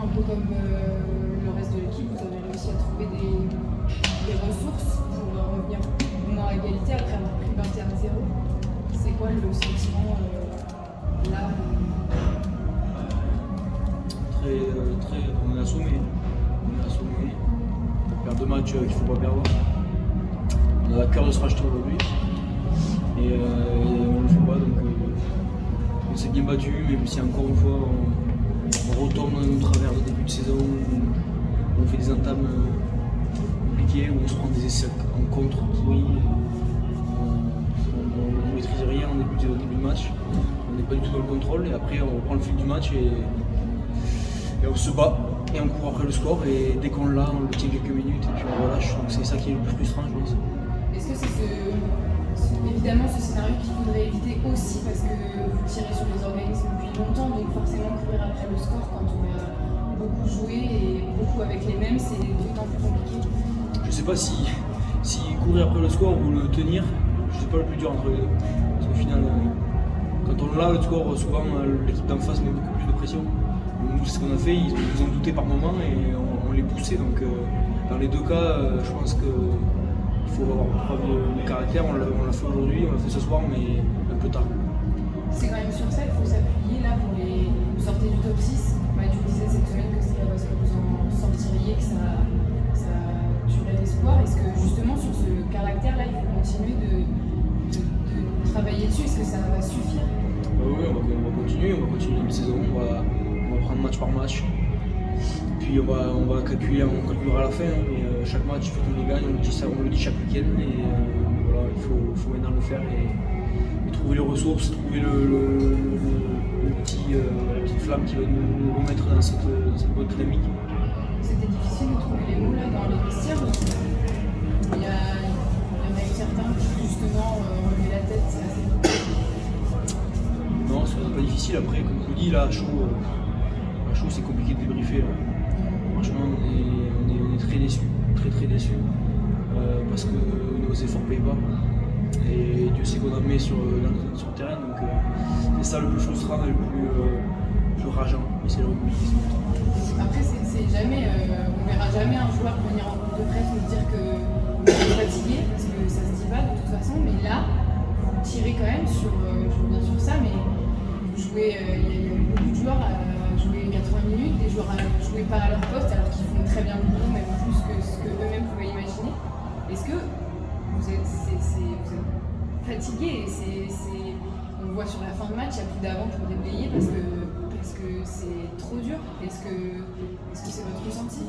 un peu comme le reste de l'équipe, vous avez réussi à trouver des ressources pour revenir au moins à égalité après avoir pris 21-0. C'est quoi le sentiment là? On est assommé. On perd 2 matchs qu'il ne faut pas perdre. On a la cœur de se racheter aujourd'hui. Et on ne le fait pas. Donc on s'est bien battu, mais si encore une fois on retombe dans nos travers de début de saison, où on fait des entames compliquées, où on se prend des essais en contre pourris. On ne maîtrise rien au début de match. On n'est pas du tout dans le contrôle. Et après on reprend le fil du match et on se bat et on court après le score, et dès qu'on l'a, on le tient quelques minutes et puis on relâche. Donc c'est ça qui est le plus frustrant, je pense. Est-ce que c'est évidemment ce scénario qu'il faudrait éviter aussi, parce que vous tirez sur les organismes depuis longtemps, donc forcément courir après le score quand on a beaucoup joué et beaucoup avec les mêmes, c'est d'autant plus compliqué. Je sais pas si courir après le score ou le tenir, je sais pas le plus dur entre les deux. Parce qu'au final, quand on l'a le score, souvent l'équipe d'en face met beaucoup plus de pression. Nous, c'est ce qu'on a fait, ils nous ont douté par moment et on les poussait. Donc dans les deux cas, je pense qu'il faut avoir preuve de caractère. On l'a fait aujourd'hui, on l'a fait ce soir, mais un peu tard. C'est quand même sur ça qu'il faut s'appuyer là pour les. Vous sortez du top 6. Tu disais cette semaine que c'est parce que vous en sortiriez que ça tuerait l'espoir. Est-ce que justement sur ce caractère là, il faut continuer de travailler dessus? Est-ce que ça va suffire? Oui, on va continuer la mi-saison. On va prendre match par match. Puis on va calculer, on calculera à la fin, mais chaque match, il faut qu'on les gagne, on le dit chaque week-end, et voilà, il faut maintenant le faire et trouver les ressources, trouver la petite flamme qui va nous remettre dans cette bonne dynamique. C'était difficile de trouver les mots là dans les vestiaires. Il y en a eu certains qui justement relevaient la tête, c'est assez difficile. Non, c'est pas difficile. Après, comme je vous dis, là, à chaud, c'est compliqué de débriefer. Là. Franchement, on est très déçus, très déçus, parce que nos efforts ne payent pas. Et Dieu sait qu'on en met sur le terrain, donc c'est ça le plus frustrant et le plus rageant. Mais c'est le rugby. Après, c'est jamais, on verra jamais un joueur venir en groupe de presse nous dire que vous êtes fatigué, parce que ça se dit pas de toute façon. Mais là, vous tirez quand même sur, je reviens sur ça, mais vous jouez, il y a eu beaucoup de joueurs à jouer 80 minutes, des joueurs à jouer pas à leur poste alors qu'ils font très bien le boulot, même plus que ce qu'eux-mêmes pouvaient imaginer. Est-ce que vous êtes fatigué et on le voit sur la fin de match, il n'y a plus d'avant pour déblayer parce que c'est trop dur. Est-ce que c'est votre ressenti?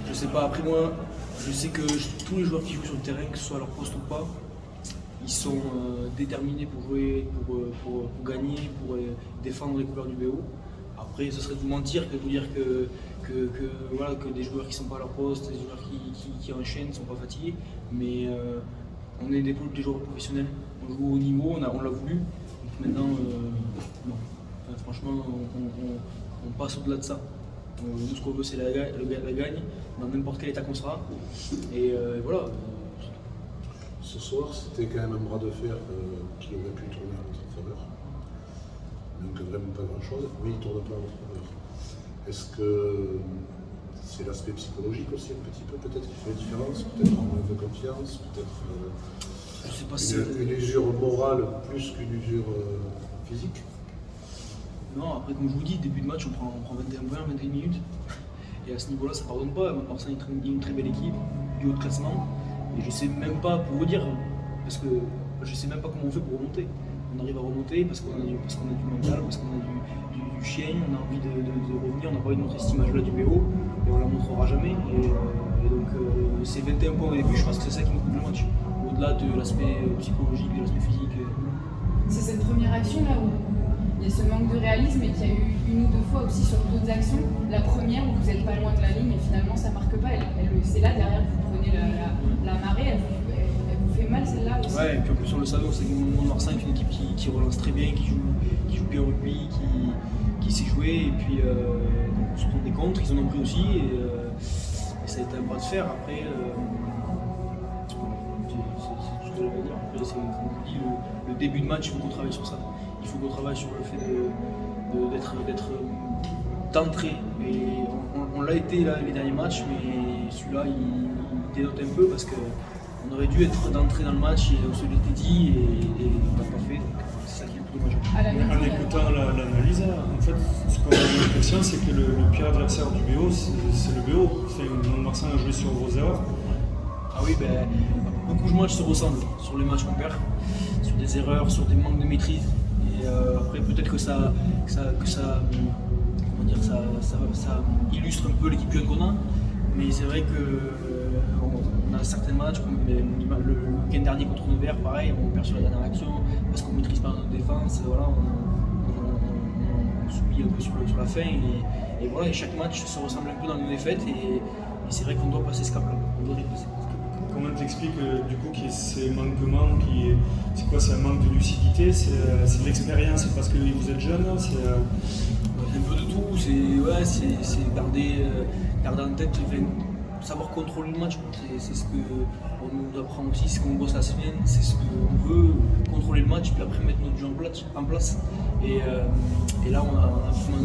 Je sais pas, après moi, je sais que tous les joueurs qui jouent sur le terrain, que ce soit à leur poste ou pas, ils sont déterminés pour jouer, pour gagner, pour défendre les couleurs du BO. Après, ce serait de vous mentir que de vous dire que des joueurs qui ne sont pas à leur poste, des joueurs qui enchaînent ne sont pas fatigués. Mais on est des joueurs professionnels, on joue au niveau, on l'a voulu. Donc maintenant, non. Enfin, franchement, on passe au-delà de ça. Nous, ce qu'on veut, c'est la gagne, dans n'importe quel état qu'on sera. Et voilà. Ce soir, c'était quand même un bras de fer qui aurait pu tourner à notre faveur. Donc vraiment pas grand-chose, mais il ne tourne pas à notre faveur. Est-ce que c'est l'aspect psychologique aussi un petit peu, peut-être qui fait la différence, peut-être un manque de confiance, peut-être je sais pas une usure morale plus qu'une usure physique? Non, après comme je vous dis, début de match on prend 21 points, 21 minutes. Et à ce niveau-là ça pardonne pas, Marseille est une très belle équipe, du haut de classement. Et je sais même pas, pour vous dire, parce que je sais même pas comment on fait pour remonter. On arrive à remonter parce qu'on a du mental, parce qu'on a du chien, on a envie de revenir, on n'a pas envie de montrer cette image-là du BO, et on la montrera jamais. Et donc ces 21 points au début, je pense que c'est ça qui nous coupe le match. Au-delà de l'aspect psychologique, de l'aspect physique. C'est cette première action là où il y a ce manque de réalisme et qu'il y a eu une ou deux fois aussi sur d'autres actions. La première où vous n'êtes pas loin de la ligne et finalement ça marque pas, c'est là derrière que vous prenez la marée, elle vous fait mal celle-là aussi. Ouais, et puis en plus on le savait, c'est que Marseille est une équipe qui relance très bien, qui joue bien au rugby, qui sait jouer, et puis on se prend des contres, ils en ont pris aussi, et ça a été un bras de fer. Après, c'est tout ce que j'avais à dire. Après, c'est comme je vous dis, le début de match, il faut qu'on travaille sur ça. Il faut qu'on travaille sur le fait d'entrée. Et on l'a été là, les derniers matchs, mais celui-là il dénote un peu parce qu'on aurait dû être d'entrée dans le match et on se l'était dit et on l'a pas fait. Donc c'est ça qui est le plus dommage. À la En écoutant l'analyse, en fait, ce qu'on a l'impression, c'est que le pire adversaire du BO, c'est le BO. Marsan a joué sur vos erreurs. Ah oui, ben, beaucoup de matchs se ressemblent sur les matchs qu'on perd, sur des erreurs, sur des manques de maîtrise. Et après, peut-être que ça illustre un peu l'équipe jeune qu'on a. Mais c'est vrai qu'on a certains matchs, comme le week-end dernier contre Nevers, pareil, on perd sur la dernière action parce qu'on ne maîtrise pas notre défense. Voilà, on subit un peu sur la fin. Et voilà, et chaque match se ressemble un peu dans nos défaites. Et c'est vrai qu'on doit passer ce cap-là. On doit dépasser. Comment t'expliques du coup qu'il y ait ces manquements, c'est quoi, c'est un manque de lucidité, c'est de l'expérience, c'est parce que vous êtes jeune, c'est un peu de tout, c'est garder en tête, savoir contrôler le match. C'est ce qu'on nous apprend aussi, c'est ce qu'on bosse la semaine, c'est ce qu'on veut, contrôler le match, puis après mettre notre jeu en place. Et là on a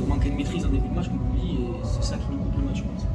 manqué de maîtrise en début de match, comme on dit, et c'est ça qui nous coûte le match, je pense.